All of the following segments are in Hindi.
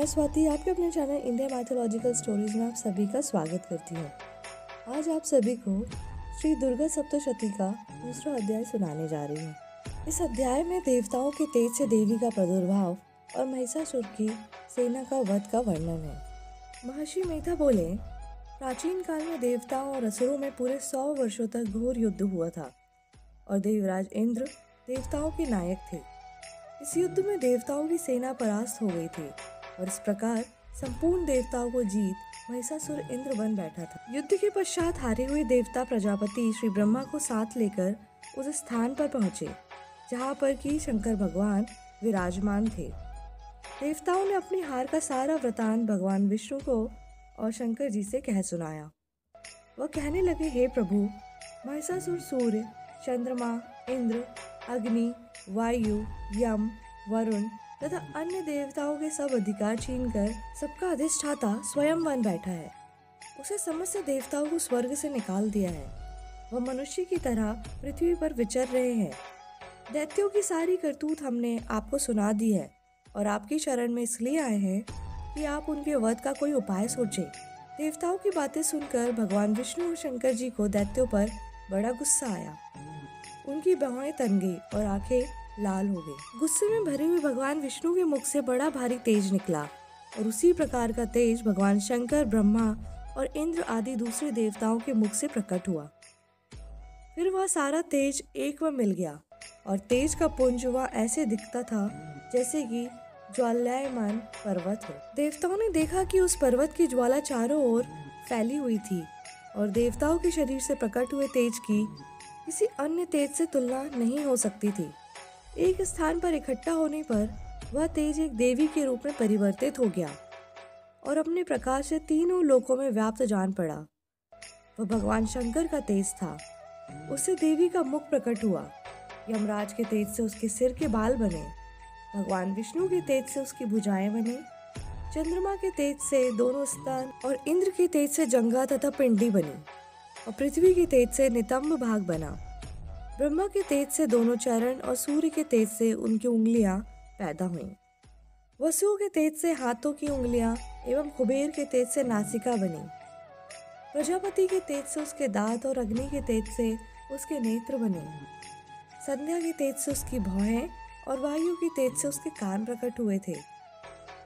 स्वाति आपके अपने चैनल इंडिया मैथोलॉजिकल स्टोरीज में आप सभी का स्वागत करती हूँ। आज आप सभी को श्री दुर्गा सप्तशती का दूसरा अध्याय सुनाने जा रही हूँ। इस अध्याय में देवताओं के तेज से देवी का प्रादुर्भाव और महिषासुर की सेना का वध का वर्णन है। महर्षि मेधा बोले, प्राचीन काल में देवताओं और असुरों में पूरे 100 वर्षों तक घोर युद्ध हुआ था और देवराज इंद्र देवताओं के नायक थे। इस युद्ध में देवताओं की सेना परास्त हो गई थी और इस प्रकार संपूर्ण देवताओं को जीत महिषासुर इंद्र बन बैठा था। युद्ध के पश्चात हारे हुए देवता प्रजापति श्री ब्रह्मा को साथ लेकर उस स्थान पर पहुंचे जहां पर कि शंकर भगवान विराजमान थे। देवताओं ने अपनी हार का सारा वृतांत भगवान विष्णु को और शंकर जी से कह सुनाया। वह कहने लगे, हे प्रभु, महिषासुर सूर्य, चंद्रमा, इंद्र, अग्नि, वायु, यम, वरुण तथा अन्य देवताओं के सब अधिकार छीनकर सबका अधिष्ठाता स्वयं बन बैठा है। उसे समस्त देवताओं को स्वर्ग से निकाल दिया है। वह मनुष्य की तरह पृथ्वी पर विचर रहे हैं। दैत्यों की सारी करतूत हमने आपको सुना दी है और आपकी शरण में इसलिए आए हैं कि आप उनके वध का कोई उपाय सोचें। देवताओं की बातें सुनकर भगवान विष्णु और शंकर जी को दैत्यों पर बड़ा गुस्सा आया। उनकी बाहें तन गई और आंखें लाल हो गई। गुस्से में भरे हुए भगवान विष्णु के मुख से बड़ा भारी तेज निकला और उसी प्रकार का तेज भगवान शंकर, ब्रह्मा और इंद्र आदि दूसरे देवताओं के मुख से प्रकट हुआ। फिर वह सारा तेज एक में मिल गया और तेज का पुंज वह ऐसे दिखता था जैसे कि ज्वालायमान पर्वत हो। देवताओं ने देखा कि उस पर्वत की ज्वाला चारों ओर फैली हुई थी और देवताओं के शरीर से प्रकट हुए तेज की किसी अन्य तेज से तुलना नहीं हो सकती थी। एक स्थान पर इकट्ठा होने पर वह तेज एक देवी के रूप में परिवर्तित हो गया और अपने प्रकाश से तीनों लोकों में व्याप्त जान पड़ा। वह भगवान शंकर का तेज था। उससे देवी का मुख प्रकट हुआ। यमराज के तेज से उसके सिर के बाल बने। भगवान विष्णु के तेज से उसकी भुजाएं बने। चंद्रमा के तेज से दोनों स्तन और इंद्र के तेज से जंघा तथा पिंडी बनी और पृथ्वी के तेज से नितंब भाग बना। ब्रह्मा के तेज से दोनों चरण और सूर्य के तेज से उनकी उंगलियां पैदा हुईं। वसु के तेज से हाथों की उंगलियां एवं कुबेर के तेज से नासिका बनी। प्रजापति के तेज से उसके दांत और अग्नि के तेज से उसके नेत्र बने। संध्या के तेज से उसकी भौहें और वायु की तेज से उसके कान प्रकट हुए थे।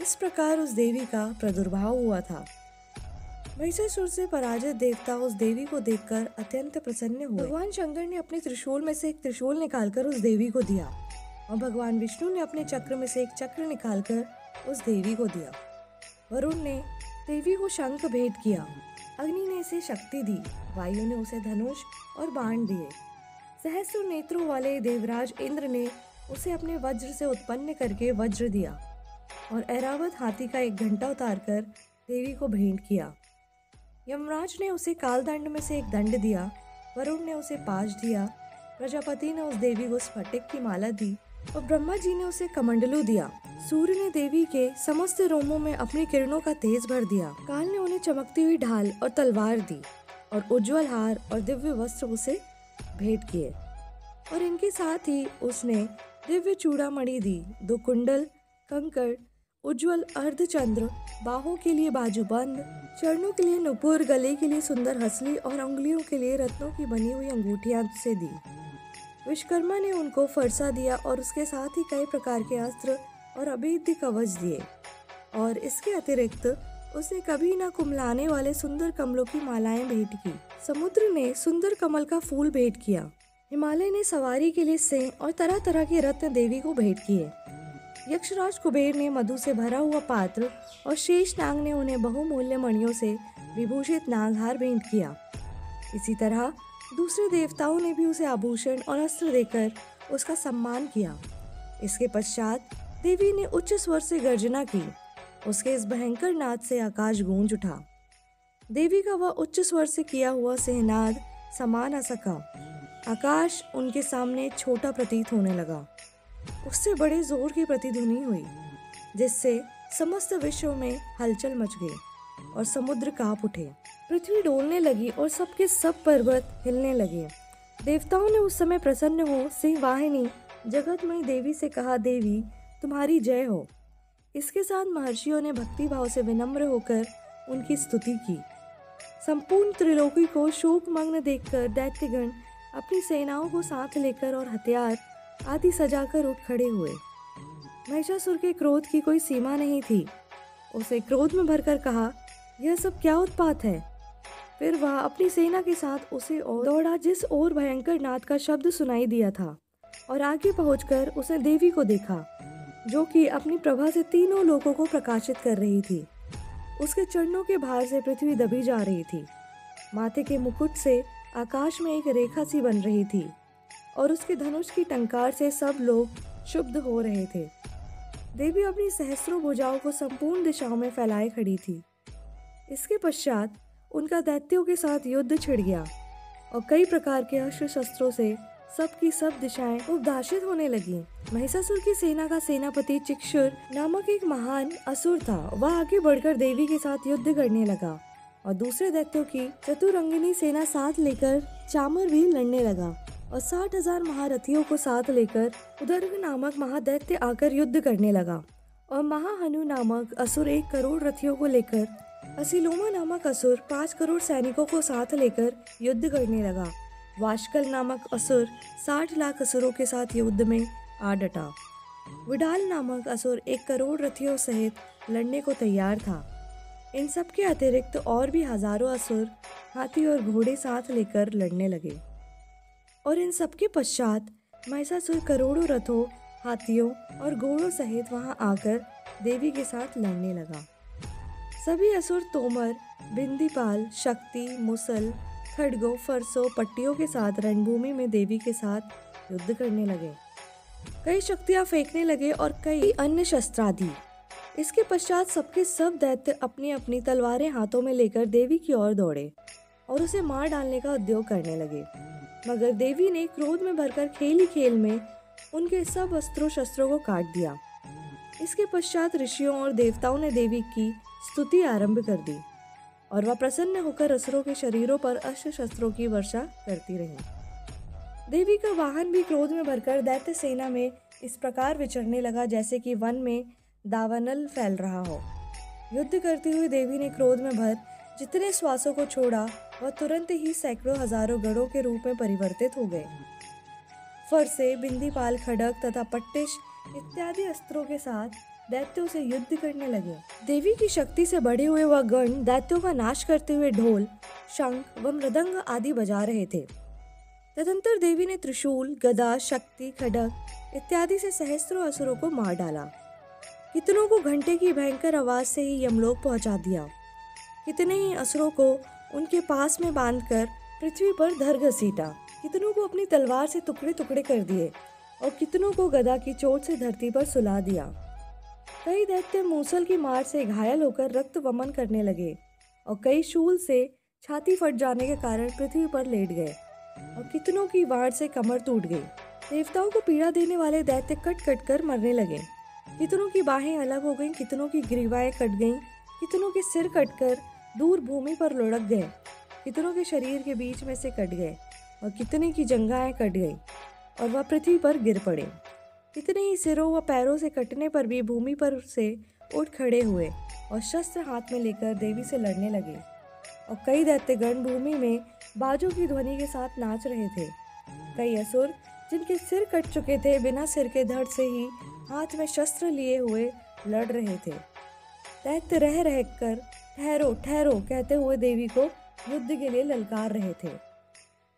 इस प्रकार उस देवी का प्रादुर्भाव हुआ था। महिषासुर से पराजित देवता उस देवी को देखकर अत्यंत प्रसन्न हुए। भगवान शंकर ने अपने त्रिशूल में से एक त्रिशूल निकालकर उस देवी को दिया और भगवान विष्णु ने अपने चक्र में से एक चक्र निकालकर उस देवी को दिया। वरुण ने देवी को शंख भेंट किया। अग्नि ने इसे शक्ति दी। वायु ने उसे धनुष और बाण दिए। सहस्र नेत्रों वाले देवराज इंद्र ने उसे अपने वज्र से उत्पन्न करके वज्र दिया और ऐरावत हाथी का एक घंटा उतारकर देवी को भेंट किया। यमराज ने उसे कालदंड में से एक दंड दिया। वरुण ने उसे पाश दिया। प्रजापति ने उस देवी को स्फटिक की माला दी और ब्रह्मा जी ने उसे कमंडलू दिया। सूर्य ने देवी के समस्त रोमों में अपनी किरणों का तेज भर दिया। काल ने उन्हें चमकती हुई ढाल और तलवार दी और उज्जवल हार और दिव्य वस्त्र उसे भेंट किए और इनके साथ ही उसने दिव्य चूड़ामणि दी, 2 कुंडल, कंकड़, उज्जवल अर्धचंद्र, बाहों के लिए बाजूबंद, चरणों के लिए नुपुर, गले के लिए सुंदर हसली और उंगलियों के लिए रत्नों की बनी हुई अंगूठियां से दी। विश्वकर्मा ने उनको फरसा दिया और उसके साथ ही कई प्रकार के अस्त्र और अभेद्य कवच दिए और इसके अतिरिक्त उसने कभी न कुमलाने वाले सुंदर कमलों की मालाएं भेंट की। समुद्र ने सुंदर कमल का फूल भेंट किया। हिमालय ने सवारी के लिए सिंह और तरह तरह के रत्न देवी को भेंट किए। यक्षराज कुबेर ने मधु से भरा हुआ पात्र और शेष नाग ने उन्हें बहुमूल्य मणियों से विभूषित नागहार भेंट किया। इसी तरह दूसरे देवताओं ने भी उसे आभूषण और अस्त्र देकर उसका सम्मान किया। इसके पश्चात देवी ने उच्च स्वर से गर्जना की। उसके इस भयंकर नाद से आकाश गूंज उठा। देवी का वह उच्च स्वर से किया हुआ सिंहनाद समा न सका। आकाश उनके सामने छोटा प्रतीत होने लगा। उससे बड़े जोर की प्रतिध्वनि हुई जिससे समस्त विश्व में हलचल मच गई और समुद्र कांप उठे। पृथ्वी डोलने लगी और सबके सब पर्वत हिलने लगे। देवताओं ने उस समय प्रसन्न हो सिंह वाहिनी जगतमयी देवी से कहा, देवी तुम्हारी जय हो। इसके साथ महर्षियों ने भक्ति भाव से विनम्र होकर उनकी स्तुति की। संपूर्ण त्रिलोकी को शोकमग्न देखकर दैत्यगण अपनी सेनाओं को साथ लेकर और हथियार आदि सजाकर उठ खड़े हुए। महिषासुर के क्रोध की कोई सीमा नहीं थी। उसे क्रोध में भरकर कहा, यह सब क्या उत्पात है। फिर वह अपनी सेना के साथ उसे और दौड़ा जिस ओर भयंकर नाद का शब्द सुनाई दिया था, और आगे पहुंचकर उसने देवी को देखा, जो कि अपनी प्रभा से तीनों लोगों को प्रकाशित कर रही थी। उसके चरणों के भार से पृथ्वी दबी जा रही थी। माथे के मुकुट से आकाश में एक रेखा सी बन रही थी, और उसके धनुष की टंकार से सब लोग क्षुब्ध हो रहे थे। देवी अपनी सहस्रों भुजाओं को संपूर्ण दिशाओं में फैलाए खड़ी थी। इसके पश्चात उनका दैत्यों के साथ युद्ध छिड़ गया, और कई प्रकार के अस्त्र शस्त्रों से सबकी सब दिशाएं उपदाशित होने लगी। महिषासुर की सेना का सेनापति चिक्षुर नामक एक महान असुर था। वह आगे बढ़कर देवी के साथ युद्ध करने लगा, और दूसरे दैत्यों की चतुरंगिनी सेना साथ लेकर चामर भी लड़ने लगा, और 60,000 महारथियों को साथ लेकर उदर्ग नामक महादैत्य आकर युद्ध करने लगा। और महाहनु नामक असुर 1 करोड़ रथियों को लेकर, असिलोमा नामक असुर 5 करोड़ सैनिकों को साथ लेकर युद्ध करने लगा। वाशकल नामक असुर 60 लाख असुरों के साथ युद्ध में आ डटा। विडाल नामक असुर 1 करोड़ रथियों सहित लड़ने को तैयार था। इन सब के अतिरिक्त और भी हजारों असुर हाथी और घोड़े साथ लेकर लड़ने लगे। और इन सब के पश्चात महिषासुर करोड़ों रथों, हाथियों और घोड़ों सहित वहां आकर देवी के साथ लड़ने लगा। सभी असुर तोमर, बिंदीपाल, शक्ति, मुसल, खड्गों, फरसों, पट्टियों के साथ रणभूमि में देवी के साथ युद्ध करने लगे। कई शक्तियां फेंकने लगे और कई अन्य शस्त्रादि। इसके पश्चात सबके सब दैत्य अपनी अपनी तलवारें हाथों में लेकर देवी की ओर दौड़े और उसे मार डालने का उद्योग करने लगे। मगर देवी ने क्रोध में भरकर खेल ही खेल में उनके सब अस्त्रों शस्त्रों को काट दिया। इसके पश्चात ऋषियों और देवताओं ने देवी की स्तुति आरंभ कर दी, और वह प्रसन्न होकर असुरों के शरीरों पर अस्त्र शस्त्रों की वर्षा करती रही। देवी का वाहन भी क्रोध में भरकर दैत्य सेना में इस प्रकार विचरने लगा जैसे कि वन में दावानल फैल रहा हो। युद्ध करती हुई देवी ने क्रोध में भर जितने श्वासों को छोड़ा, वह तुरंत ही सैकड़ों हजारों गढ़ों के रूप में परिवर्तित हो गए। फरसे, बिंदीपाल, खड़ग तथा पट्टिश इत्यादि अस्त्रों के साथ दैत्यों से युद्ध करने लगे। देवी की शक्ति से बढ़े हुए वह गण दैत्यों का नाश करते हुए ढोल, शंख व मृदंग आदि बजा रहे थे। तदंतर देवी ने त्रिशूल, गदा, शक्ति, खड्ग इत्यादि से सहस्त्रों असुरों को मार डाला। कितनों को घंटे की भयंकर आवाज से ही यमलोक पहुंचा दिया। कितने ही असुरों को उनके पास में बांधकर पृथ्वी पर धर घसीटा। कितनों को अपनी तलवार से टुकड़े टुकड़े कर दिए और कितनों को गदा की चोट से धरती पर सुला दिया। कई दैत्य मूसल की मार से घायल होकर रक्त वमन करने लगे और कई शूल से छाती फट जाने के कारण पृथ्वी पर लेट गए और कितनों की वार से कमर टूट गई। देवताओं को पीड़ा देने वाले दैत्य कट कट कर मरने लगे। कितनों की बाहें अलग हो गईं, कितनों की ग्रीवाएं कट गईं, कितनों के सिर कटकर दूर भूमि पर लुढ़क गए, कितनों के शरीर के बीच में से कट गए और कितने की जंघाएं कट गई और वह पृथ्वी पर गिर पड़े। कितने ही सिरों व पैरों से कटने पर भी भूमि पर से उठ खड़े हुए और शस्त्र हाथ में लेकर देवी से लड़ने लगे। और कई दैत्यगण भूमि में बाजों की ध्वनि के साथ नाच रहे थे। कई असुर जिनके सिर कट चुके थे बिना सिर के धड़ से ही हाथ में शस्त्र लिए हुए लड़ रहे थे। दैत्य रह रह कर ठहरो ठहरो कहते हुए देवी को युद्ध के लिए ललकार रहे थे।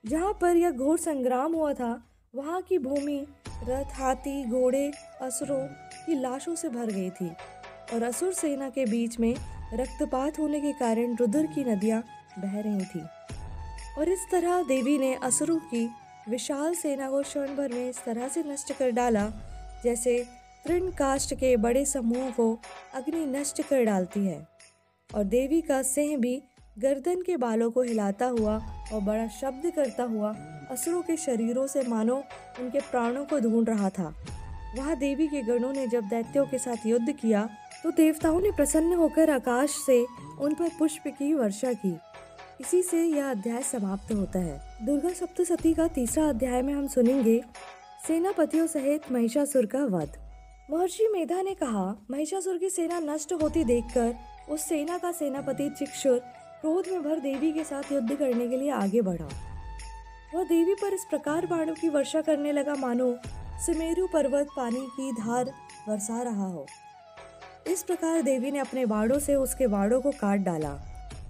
जहाँ पर यह घोर संग्राम हुआ था वहाँ की भूमि रथ, हाथी, घोड़े, असुरों की लाशों से भर गई थी और असुर सेना के बीच में रक्तपात होने के कारण रुधिर की नदियाँ बह रही थी। और इस तरह देवी ने असुरों की विशाल सेना को क्षण भर में इस तरह से नष्ट कर डाला जैसे तृण काष्ठ के बड़े समूह को अग्नि नष्ट कर डालती है। और देवी का सिंह भी गर्दन के बालों को हिलाता हुआ और बड़ा शब्द करता हुआ असुरों के शरीरों से मानो उनके प्राणों को ढूंढ रहा था। वहाँ देवी के गणों ने जब दैत्यों के साथ युद्ध किया तो देवताओं ने प्रसन्न होकर आकाश से उन पर पुष्प की वर्षा की। इसी से यह अध्याय समाप्त होता है। दुर्गा सप्तशती का तीसरा अध्याय में हम सुनेंगे सेनापतियों सहित महिषासुर का वध। महर्षि मेधा ने कहा, महिषासुर की सेना नष्ट होती देखकर उस सेना का सेनापति चिक्षुर क्रोध में भर देवी के साथ युद्ध करने के लिए आगे बढ़ा। वह देवी पर इस प्रकार बाणों की वर्षा करने लगा मानो सुमेरु पर्वत पानी की धार बरसा रहा हो। इस प्रकार देवी ने अपने बाणों से उसके बाणों को काट डाला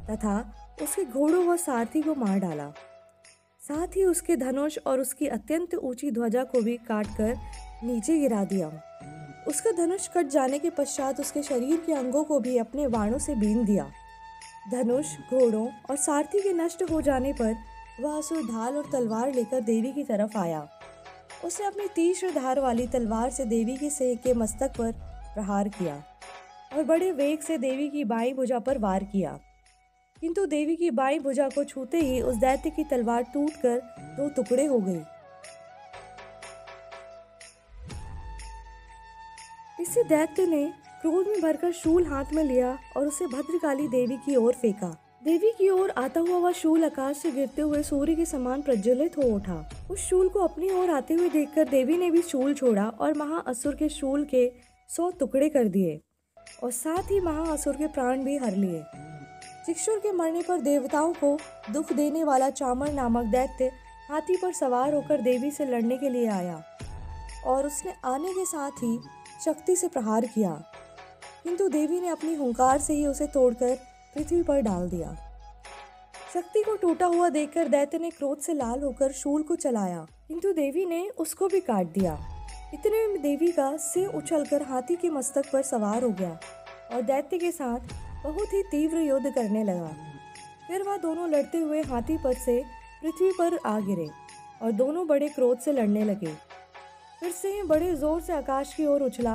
तथा उसके घोड़ों व सारथी को मार डाला। साथ ही उसके धनुष और उसकी अत्यंत ऊंची ध्वजा को भी काटकर नीचे गिरा दिया। उसका धनुष कट जाने के पश्चात उसके शरीर के अंगों को भी अपने बाणों से बीन दिया। धनुष, घोड़ों और सारथी के नष्ट हो जाने पर वह असुर ढाल और तलवार लेकर देवी की तरफ आया। उसने अपनी तीक्ष्ण धार वाली तलवार से देवी के सिर के मस्तक पर प्रहार किया और बड़े वेग से देवी की बाईं भुजा पर वार किया, किंतु देवी की बाईं भुजा को छूते ही उस दैत्य की तलवार टूटकर 2 टुकड़े हो गई। इससे दैत्य ने क्रोध में भरकर शूल हाथ में लिया और उसे भद्रकाली देवी की ओर फेंका। देवी की ओर आता हुआ वह शूल आकाश से गिरते हुए सूर्य के समान प्रज्वलित हो उठा। उस शूल को अपनी ओर आते हुए देखकर देवी ने भी शूल छोड़ा और महाअसुर के शूल के 100 टुकड़े कर दिए और साथ ही महाअसुर के प्राण भी हर लिए। चिक्षुर के मरने पर देवताओं को दुख देने वाला चामर नामक दैत्य हाथी पर सवार होकर देवी से लड़ने के लिए आया और उसने आने के साथ ही शक्ति से प्रहार किया, किंतु देवी ने अपनी हुंकार से ही उसे तोड़कर पृथ्वी पर डाल दिया। शक्ति को टूटा हुआ देखकर दैत्य ने क्रोध से लाल होकर शूल को चलाया, किंतु देवी ने उसको भी काट दिया। इतने में देवी का सिर उछलकर हाथी के मस्तक पर सवार हो गया और दैत्य के साथ बहुत ही तीव्र युद्ध करने लगा। फिर वह दोनों लड़ते हुए हाथी पर से पृथ्वी पर आ गिरे और दोनों बड़े क्रोध से लड़ने लगे। फिर सिंह बड़े जोर से आकाश की ओर उछला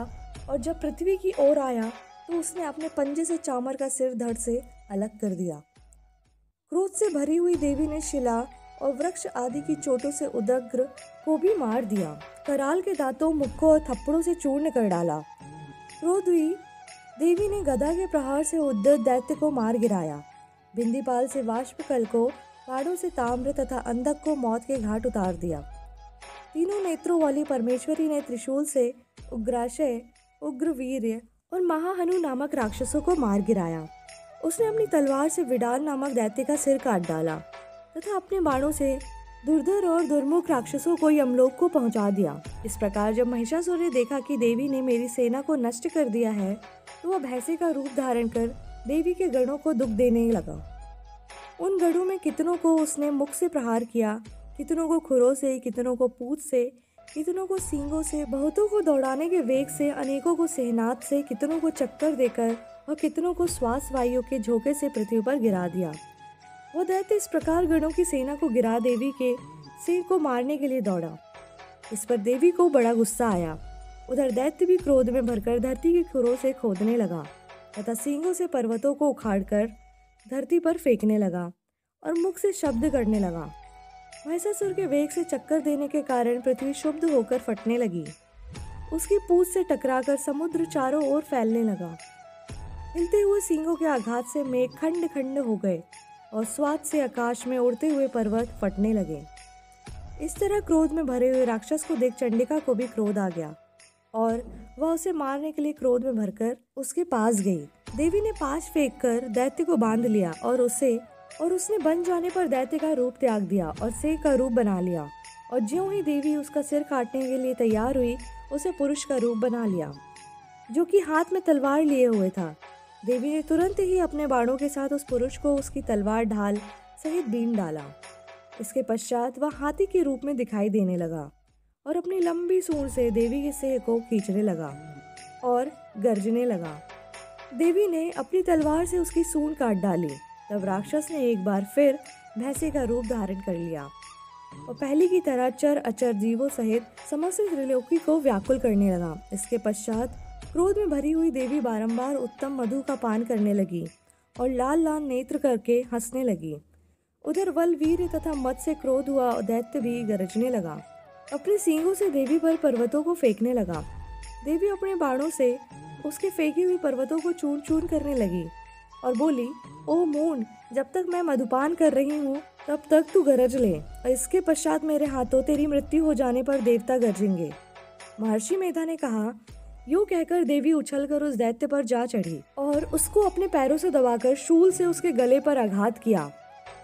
और जब पृथ्वी की ओर आया तो उसने अपने पंजे से चामर का सिर धड़ से अलग कर दिया। क्रोध से भरी हुई देवी ने शिला और वृक्ष आदि की चोटों से उदग्र को भी मार दिया। कराल के दांतों, मुक्कों और थप्पड़ों से चूर्ण कर डाला। क्रोध हुई देवी ने गदा के प्रहार से उद्धत दैत्य को मार गिराया। बिंदीपाल से वाष्पकल को, बाणों से ताम्र तथा अंधक को मौत के घाट उतार दिया। तीनों नेत्रों वाली परमेश्वरी ने त्रिशूल से उग्राशय, उग्रवीर्य और महाहनु नामक राक्षसों को मार गिराया। उसने अपनी तलवार से विडाल नामक दैत्य का सिर काट डाला तथा अपने बाणों से दुर्धर और दुर्मुख राक्षसों को यमलोक को पहुंचा दिया। इस प्रकार जब महिषासुर ने देखा कि देवी ने मेरी सेना को नष्ट कर दिया है तो वह भैंसे का रूप धारण कर देवी के गणों को दुख देने लगा। उन गणों में कितनों को उसने मुख से प्रहार किया, कितनों को खुरों से, कितनों को पूंछ से, कितनों को सींगों से, बहुतों को दौड़ाने के वेग से, अनेकों को सेहनाद से, कितनों को चक्कर देकर और कितनों को श्वास वायु के झोंके से पृथ्वी पर गिरा दिया। वह दैत्य इस प्रकार गणों की सेना को गिरा देवी के सिर को मारने के लिए दौड़ा। इस पर देवी को बड़ा गुस्सा आया। उधर दैत्य भी क्रोध में भरकर धरती के खुरों से खोदने लगा तथा सींगों से पर्वतों को उखाड़कर धरती पर फेंकने लगा और मुख से शब्द करने लगा। महिषासुर के वेग से चक्कर देने के कारण पृथ्वी शुद्ध होकर फटने लगी। उसकी पूंछ से टकराकर समुद्र चारों ओर फैलने लगा। हिलते हुए सींगों के आघात से मेघ खंड खंड हो गए और स्वाद से आकाश में उड़ते हुए पर्वत फटने लगे। इस तरह क्रोध में भरे हुए राक्षस को देख चंडिका को भी क्रोध आ गया और वह उसे मारने के लिए क्रोध में भरकर उसके पास गई। देवी ने पाश फेंक कर दैत्य को बांध लिया और उसने बन जाने पर दैत्य का रूप त्याग दिया और शेर का रूप बना लिया और ज्यों ही देवी उसका सिर काटने के लिए तैयार हुई उसे पुरुष का रूप बना लिया, जो कि हाथ में तलवार लिए हुए था। देवी ने तुरंत ही अपने बाणों के साथ उस पुरुष को उसकी तलवार ढाल सहित बीन डाला। इसके पश्चात वह हाथी के रूप में दिखाई देने लगा और अपनी लंबी सूंड से देवी के सिर को खींचने लगा और गर्जने लगा। देवी ने अपनी तलवार से उसकी सूंड काट डाली। तब राक्षस ने एक बार फिर भैंसे का रूप धारण कर लिया और पहले की तरह चर अचर जीवों सहित समस्त त्रिलोकी को व्याकुल करने लगा। इसके पश्चात क्रोध में भरी हुई देवी बारंबार उत्तम मधु का पान करने लगी और लाल लाल नेत्र करके हंसने लगी। उधर बलवीर तथा मद से क्रोध हुआ और दैत्य भी गरजने लगा। अपने सींगों से देवी पर पर्वतों को फेंकने लगा। देवी अपने बाणों से उसके फेंकी हुई पर्वतों को चूर चूर करने लगी और बोली, ओ मून, जब तक मैं मधुपान कर रही हूँ तब तक तू गरज ले और इसके पश्चात मेरे हाथों तेरी मृत्यु हो जाने पर देवता गरजेंगे। महर्षि मेधा ने कहा, यूं कहकर देवी उछलकर उस दैत्य पर जा चढ़ी और उसको अपने पैरों से दबाकर शूल से उसके गले पर आघात किया।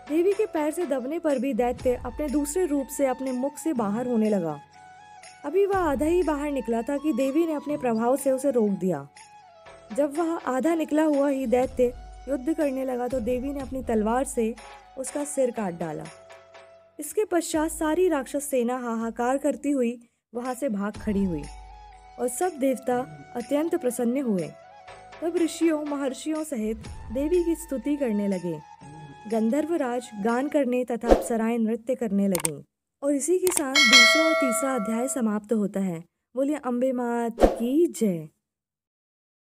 देवी के पैर से दबने पर भी दैत्य अपने दूसरे रूप से अपने मुख से बाहर होने लगा। अभी वह आधा ही बाहर निकला था कि देवी ने अपने प्रभाव से उसे रोक दिया। जब वह आधा निकला हुआ ही दैत्य युद्ध करने लगा तो देवी ने अपनी तलवार से उसका सिर काट डाला। इसके पश्चात सारी राक्षस सेना हाहाकार करती हुई वहां से भाग खड़ी हुई और सब देवता अत्यंत प्रसन्न हुए। तब ऋषियों महर्षियों सहित देवी की स्तुति करने लगे। गंधर्वराज गान करने तथा अप्सराएं नृत्य करने लगीं। और इसी के साथ दूसरा और तीसरा अध्याय समाप्त होता है। बोलिए अम्बे मात की जय।